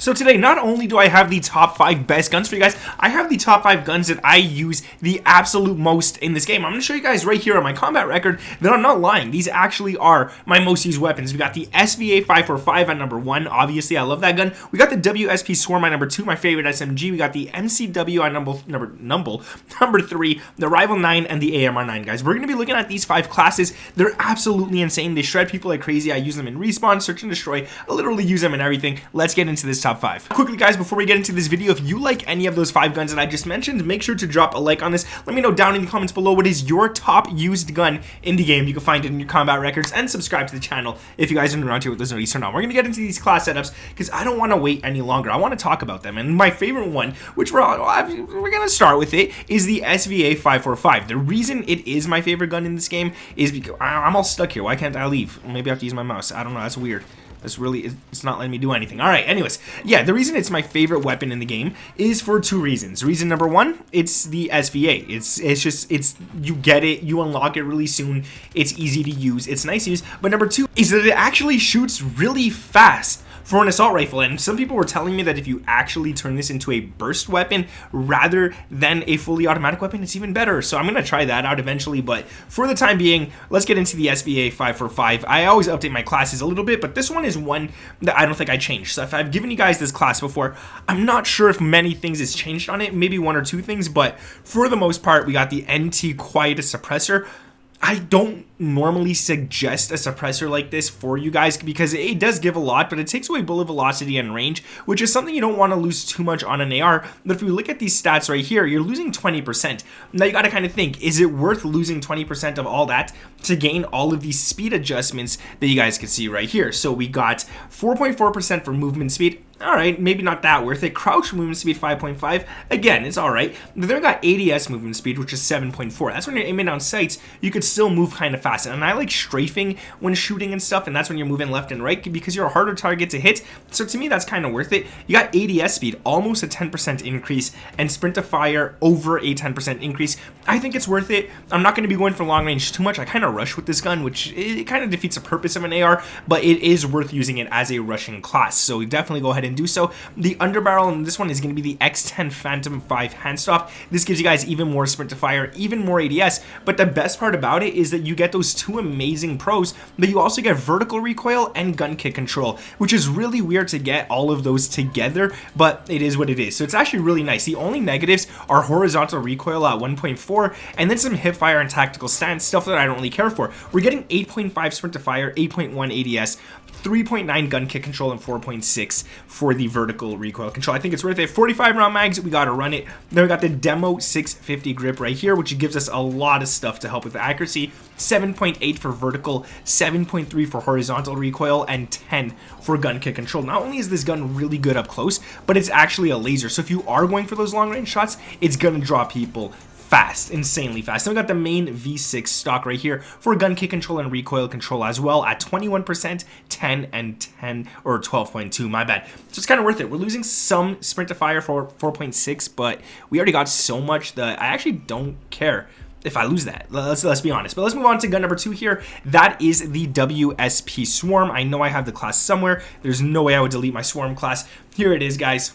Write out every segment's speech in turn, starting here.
So today, not only do I have the top 5 best guns for you guys, I have the top 5 guns that I use the absolute most in this game. I'm going to show you guys right here on my combat record that I'm not lying. These actually are my most used weapons. We got the SVA 545 at number 1. Obviously, I love that gun. We got the WSP Swarm at number 2, my favorite SMG. We got the MCW at number 3, the Rival 9, and the AMR 9, guys. We're going to be looking at these 5 classes. They're absolutely insane. They shred people like crazy. I use them in respawn, search and destroy. I literally use them in everything. Let's get into this top 5. Quickly, guys, before we get into this video, if you like any of those 5 guns that I just mentioned, make sure to drop a like on this. Let me know down in the comments below what is your top used gun in the game. You can find it in your combat records, and subscribe to the channel if you guys are around here with those notifications turned on. We're going to get into these class setups because I don't want to wait any longer. I want to talk about them. And my favorite one, which we're going to start with it, is the SVA 545. The reason it is my favorite gun in this game is because I'm all stuck here. Why can't I leave? Maybe I have to use my mouse. I don't know. That's weird. It's not letting me do anything. All right, anyways, yeah, the reason it's my favorite weapon in the game is for 2 reasons. Reason number 1, it's the SVA. It's you get it, you unlock it really soon. It's easy to use. It's nice to use. But number 2 is that it actually shoots really fast for an assault rifle, and some people were telling me that if you actually turn this into a burst weapon rather than a fully automatic weapon, it's even better. So I'm gonna try that out eventually, but for the time being, let's get into the SVA 545. I always update my classes a little bit, but this one is one that I don't think I changed. So if I've given you guys this class before, I'm not sure if many things has changed on it, maybe 1 or 2 things, but for the most part, we got the NT Quiet Suppressor. I don't normally suggest a suppressor like this for you guys because it does give a lot, but it takes away bullet velocity and range, which is something you don't want to lose too much on an AR. But if you look at these stats right here, you're losing 20%. Now you got to kind of think, is it worth losing 20% of all that to gain all of these speed adjustments that you guys can see right here? So we got 4.4% for movement speed. All right, maybe not that worth it. Crouch movement speed 5.5. Again, it's all right. But then we got ADS movement speed, which is 7.4. That's when you're aiming down sights, you could still move kind of fast. And I like strafing when shooting and stuff, and that's when you're moving left and right because you're a harder target to hit. So to me, that's kind of worth it. You got ADS speed, almost a 10% increase, and sprint to fire over a 10% increase. I think it's worth it. I'm not going to be going for long range too much. I kind of rush with this gun, which it kind of defeats the purpose of an AR, but it is worth using it as a rushing class. So definitely go ahead and do so. The underbarrel in this one is going to be the X10 Phantom 5 handstop. This gives you guys even more sprint to fire, even more ADS, but the best part about it is that you get those 2 amazing pros, but you also get vertical recoil and gun kick control, which is really weird to get all of those together, but it is what it is. So it's actually really nice. The only negatives are horizontal recoil at 1.4 and then some hip fire and tactical stance, stuff that I don't really care for. We're getting 8.5 sprint to fire, 8.1 ADS, 3.9 gun kick control, and 4.6 for the vertical recoil control. I think it's worth it. 45 round mags, we gotta run it. Then we got the demo 650 grip right here, which gives us a lot of stuff to help with the accuracy. 7.8 for vertical, 7.3 for horizontal recoil, and 10 for gun kick control. Not only is this gun really good up close, but it's actually a laser. So if you are going for those long range shots, it's gonna draw people fast, insanely fast. Then we got the main V6 stock right here for gun kick control and recoil control as well at 21%, 10, and 10, or 12.2, my bad. So it's kind of worth it. We're losing some sprint to fire for 4.6, but we already got so much that I actually don't care if I lose that. Let's be honest. But let's move on to gun number 2 here. That is the WSP Swarm. I know I have the class somewhere. There's no way I would delete my Swarm class. Here it is, guys.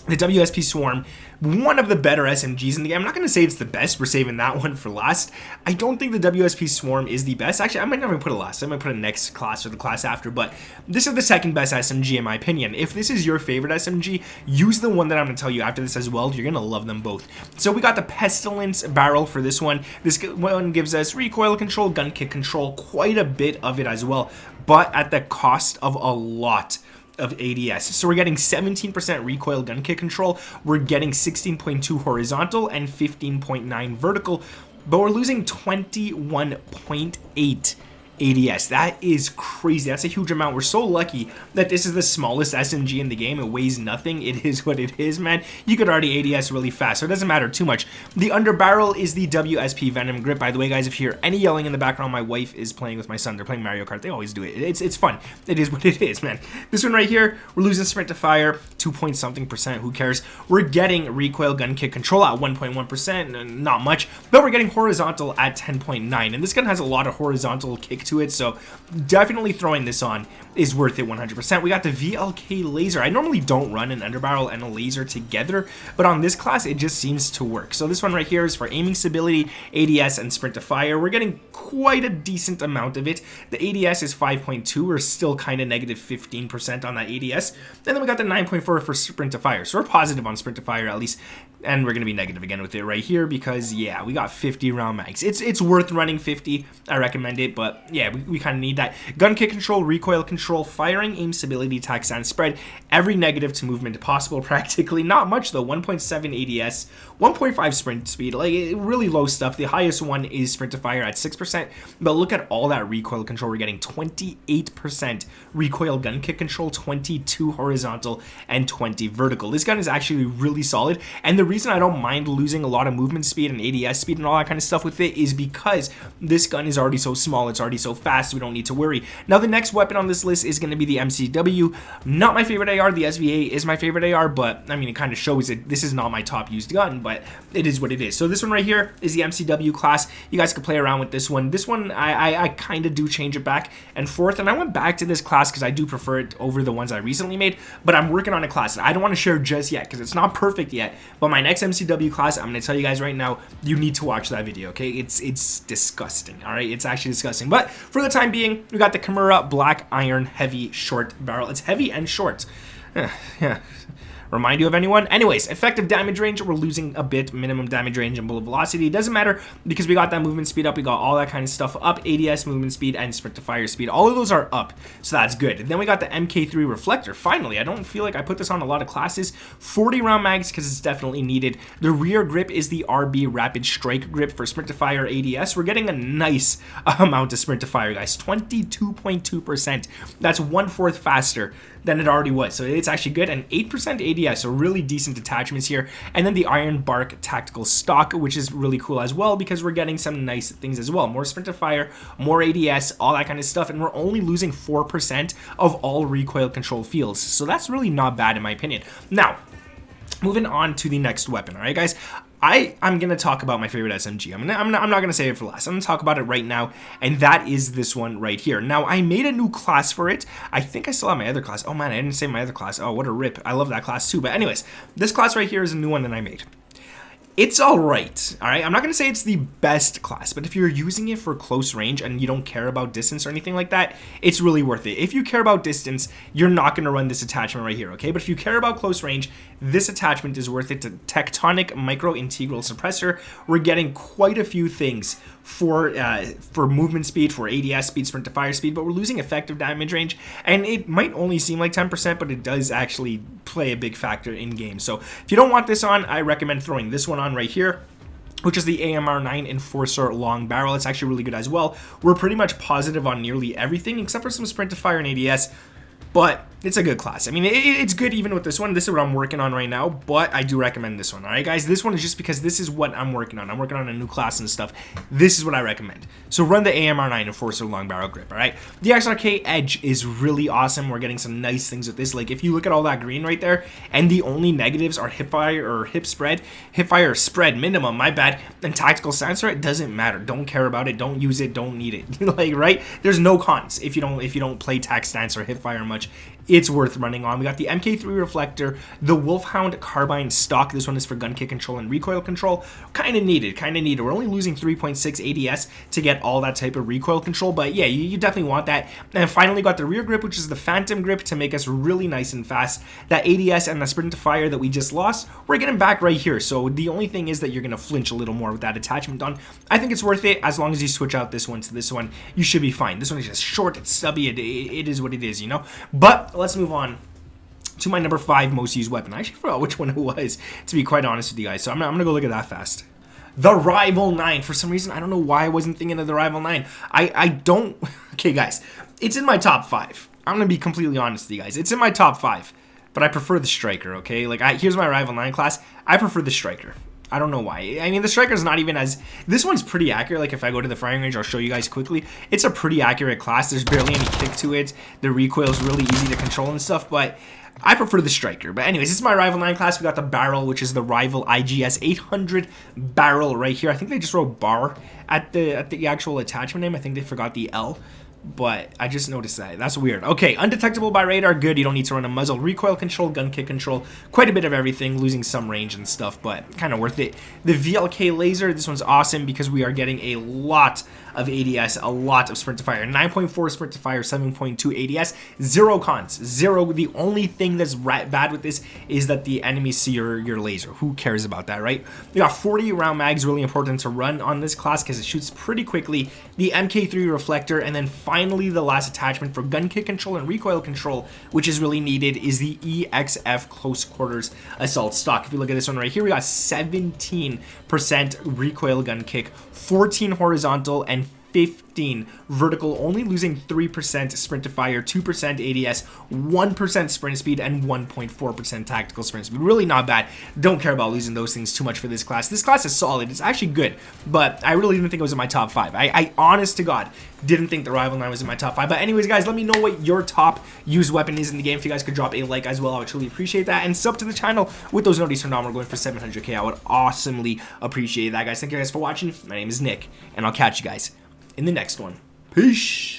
The WSP Swarm, one of the better SMGs in the game. I'm not going to say it's the best. We're saving that one for last. I don't think the WSP Swarm is the best. Actually, I might not even put it last. I might put it next class or the class after, but this is the second best SMG in my opinion. If this is your favorite SMG, use the one that I'm going to tell you after this as well. You're going to love them both. So we got the Pestilence barrel for this one. This one gives us recoil control, gun kick control, quite a bit of it as well, but at the cost of a lot of ADS. So we're getting 17% recoil gun kick control, we're getting 16.2 horizontal and 15.9 vertical, but we're losing 21.8 ADS. That is crazy. That's a huge amount. We're so lucky that this is the smallest SMG in the game. It weighs nothing. It is what it is, man. You could already ADS really fast, so it doesn't matter too much. The underbarrel is the WSP Venom grip. By the way, guys, if you hear any yelling in the background, my wife is playing with my son. They're playing Mario Kart. They always do it. It's fun. It is what it is, man. This one right here, we're losing sprint to fire, 2-point-something%. Who cares? We're getting recoil gun kick control at 1.1%. Not much, but we're getting horizontal at 10.9. And this gun has a lot of horizontal kick to it, so definitely throwing this on is worth it 100%. We got the VLK laser. I normally don't run an underbarrel and a laser together, but on this class it just seems to work. So this one right here is for aiming stability, ADS, and sprint to fire. We're getting quite a decent amount of it. The ADS is 5.2. We're still kind of negative 15% on that ADS. And then we got the 9.4 for sprint to fire. So we're positive on sprint to fire at least, and we're going to be negative again with it right here because, yeah, we got 50 round mags. It's worth running 50. I recommend it, but yeah, we kind of need that. Gun kick control, recoil control, firing, aim stability, attack stance, spread, every negative to movement possible practically. Not much though, 1.7 ADS, 1.5 sprint speed, like really low stuff. The highest one is sprint to fire at 6%, but look at all that recoil control. We're getting 28% recoil gun kick control, 22 horizontal, and 20 vertical. This gun is actually really solid, and the reason I don't mind losing a lot of movement speed and ADS speed and all that kind of stuff with it is because this gun is already so small, it's already so fast, we don't need to worry. Now the next weapon on this list is going to be the MCW. Not my favorite AR. The SVA is my favorite AR, but I mean, it kind of shows it. This is not my top used gun, but it is what it is. So this one right here is the MCW class. You guys can play around with this one. This one, I kind of do change it back and forth, and I went back to this class because I do prefer it over the ones I recently made, but I'm working on a class that I don't want to share just yet because it's not perfect yet, but my next MCW class, I'm going to tell you guys right now, you need to watch that video, okay? It's disgusting, all right? It's actually disgusting, but for the time being, we got the Kimura Black Iron Heavy Short Barrel. It's heavy and short. Yeah. Remind you of anyone? Anyways, effective damage range, we're losing a bit. Minimum damage range and bullet velocity, it doesn't matter because we got that movement speed up, we got all that kind of stuff up. ADS, movement speed, and sprint to fire speed, all of those are up, so that's good. And then we got the MK3 reflector. Finally, I don't feel like I put this on a lot of classes. 40 round mags because it's definitely needed. The rear grip is the RB Rapid Strike grip for sprint to fire ADS. We're getting a nice amount of sprint to fire, guys. 22.2%. That's 1/4 faster than it already was, so it's actually good. And 8% ADS, so really decent attachments here. And then the Iron Bark Tactical Stock, which is really cool as well because we're getting some nice things as well. More sprint to fire, more ADS, all that kind of stuff, and we're only losing 4% of all recoil control fields, so that's really not bad in my opinion. Now, moving on to the next weapon, all right, guys? I'm going to talk about my favorite SMG. I'm not going to save it for last. I'm going to talk about it right now, and that is this one right here. Now, I made a new class for it. I think I still have my other class. Oh, man, I didn't save my other class. Oh, what a rip. I love that class too. But anyways, this class right here is a new one that I made. It's all right. I'm not going to say it's the best class, but if you're using it for close range and you don't care about distance or anything like that, it's really worth it. If you care about distance, you're not going to run this attachment right here, okay? But if you care about close range, this attachment is worth it. To Tectonic Micro Integral Suppressor, we're getting quite a few things for movement speed, for ADS speed, sprint to fire speed, but we're losing effective damage range, and it might only seem like 10%, but it does actually play a big factor in game. So if you don't want this on, I recommend throwing this one on right here, which is the AMR9 Enforcer Long Barrel. It's actually really good as well. We're pretty much positive on nearly everything except for some sprint to fire and ADS, but it's a good class. I mean, it's good even with this one. This is what I'm working on right now, but I do recommend this one. All right, guys, this one is just because this is what I'm working on. I'm working on a new class and stuff. This is what I recommend. So run the AMR9 Enforcer Long Barrel Grip, all right? The XRK Edge is really awesome. We're getting some nice things with this. Like, if you look at all that green right there, and the only negatives are hipfire or hipfire spread minimum, my bad, and tactical sensor, it doesn't matter. Don't care about it. Don't use it. Don't need it. Like, right? There's no cons if you don't play tac stance or hipfire much. It's worth running on. We got the MK3 reflector, the Wolfhound carbine stock. This one is for gun kick control and recoil control. Kind of needed. We're only losing 3.6 ADS to get all that type of recoil control, but yeah, you definitely want that. And finally got the rear grip, which is the Phantom grip to make us really nice and fast. That ADS and the sprint to fire that we just lost, we're getting back right here. So the only thing is that you're going to flinch a little more with that attachment on. I think it's worth it. As long as you switch out this one to this one, you should be fine. This one is just short, it's stubby, it is what it is, you know? But let's move on to my number 5 most used weapon. I actually forgot which one it was, to be quite honest with you guys, so I'm gonna go look at that fast. The Rival 9. For some reason, I don't know why I wasn't thinking of the Rival 9. I don't... Okay, guys, it's in my top 5. I'm gonna be completely honest with you guys. It's in my top 5, but I prefer the Striker, okay? Like, here's my Rival 9 class. I prefer the Striker. I don't know why. I mean, the Striker's not even as... This one's pretty accurate. Like, if I go to the firing range, I'll show you guys quickly. It's a pretty accurate class. There's barely any kick to it. The recoil's really easy to control and stuff, but I prefer the Striker. But anyways, this is my Rival 9 class. We got the barrel, which is the Rival IGS 800 barrel right here. I think they just wrote bar at the actual attachment name. I think they forgot the L. but I just noticed that. That's weird. Okay, undetectable by radar, good. You don't need to run a muzzle. Recoil control, gun kick control, quite a bit of everything, losing some range and stuff, but kind of worth it. The VLK laser, this one's awesome because we are getting a lot of ADS, a lot of sprint to fire. 9.4 sprint to fire, 7.2 ADS, zero cons, zero. The only thing that's bad with this is that the enemies see your laser. Who cares about that, right? We got 40 round mags, really important to run on this class because it shoots pretty quickly. The MK3 reflector, and then finally the last attachment for gun kick control and recoil control, which is really needed, is the EXF close quarters assault stock. If you look at this one right here, we got 17% recoil gun kick, 14 horizontal, and 15 vertical, only losing 3% sprint to fire, 2% ADS, 1% sprint speed, and 1.4% tactical sprint speed. Really not bad. Don't care about losing those things too much for this class. This class is solid. It's actually good, but I really didn't think it was in my top 5. I honest to God, didn't think the Rival 9 was in my top 5. But anyways, guys, let me know what your top used weapon is in the game. If you guys could drop a like as well, I would truly appreciate that. And sub to the channel with those notifications turned on. We're going for 700K. I would awesomely appreciate that, guys. Thank you guys for watching. My name is Nick, and I'll catch you guys in the next one. Peace.